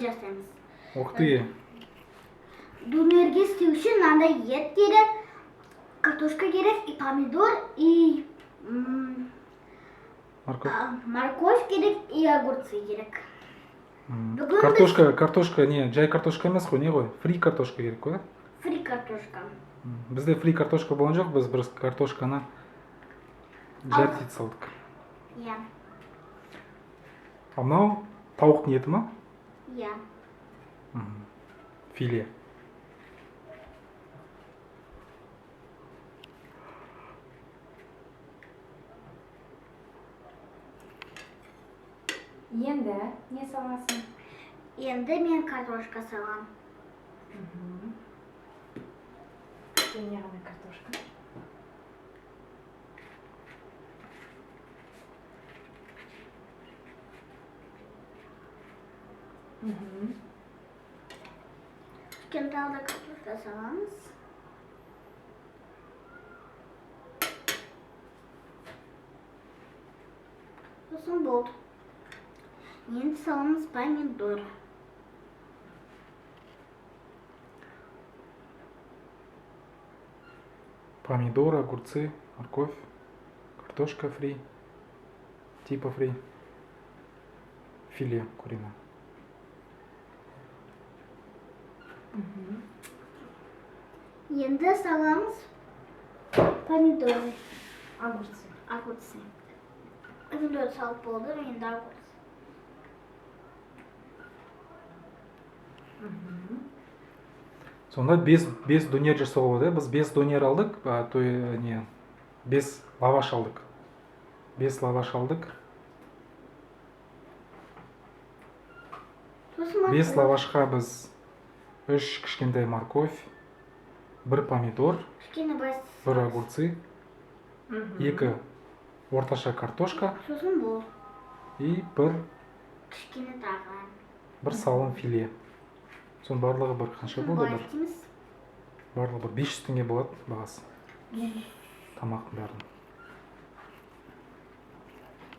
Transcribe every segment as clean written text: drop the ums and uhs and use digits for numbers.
жасаймыз. Ух ты. Дөнерге істеу үшін мынандай ет керек, картошка керек, и помидор, и Морковь. морковь керек, и огурцы керек. Картошка не, жай картошка емес қой, не ғой? Фри картошка керек қой, да? Фри картошка. Бізде фри картошка болған жоқ, біз бір картошканы жарты ет салдық. Иә. А мынау тауықтың еті ма? Иә. Филе. Енді не саласың? Енді мен картошка салам. Және ғана картошка. Кішкентайда картошка саламыз. Сосын болды. Енді саламыз помидор. Помидор, огурцы, морковь, картошка фри, типа фри, филе куриное. Енді саламыз помидоры. Огурцы. Помидор салып болды, енді огурцы. Сонда 5 донер жасауға болады. Біз 5 донер алдық, не, 5 лаваш алдық. 5 лаваш алдық. 5 лавашқа біз 3 кішкентай морковь, 1 помидор, 1 огурцы, 2 орташа картошка Сосын болды. и 1 Кішкене тағы. 1 салым филе. Соның барлығы бір қанша болды? Барлығы бір 500 теңге болады бағасы. Тамақтың бәрін.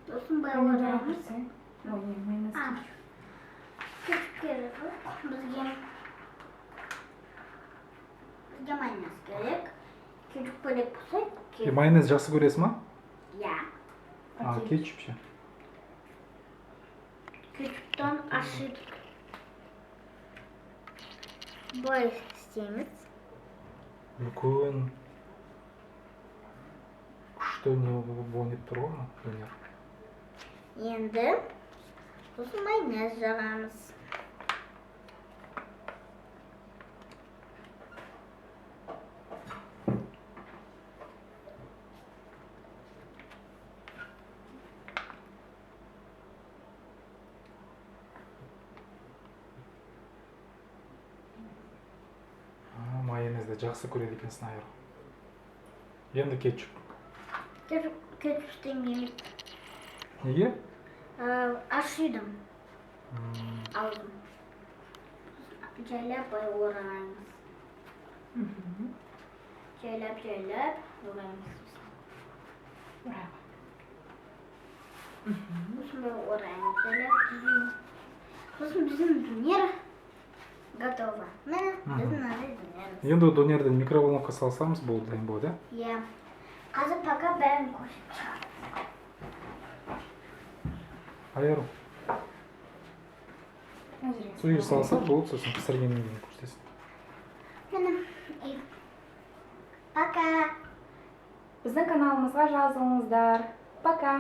Сосын бай отырамыз. Кетіп керек. Бізге майонез керек. Кетіп керек болса, кетіп. Майонез жақсы көресің ма? Иә. А, кетчуп ше. Кетчуптан ашытып. Былай істейміз. Үлкен күшті не болып тұр ғой донер. Енді сосын майонез жағамыз. Майонезді жақсы көреді екенсің айыр. Енді кетчуп. Кетчуп істемейміз. Неге? Ашыдым. Алдым. Жайлап бай ораймыз. Жайлап ораймыз. Сосын бай ораймыз. Жайлап. Сосын біздің донер готово. Міне біздің донеріміз. Енді донерді микроволновка салсамыз болды, дайын болады, ә? Иә. Қазір пока бәрін көрсетіп шығамыз. Айыру. Сол жер салсақ болып, сосын пісіргеннен кейін көрсетесің. Міне. Пока. Біздің каналымызға жазылыңыздар. Пока.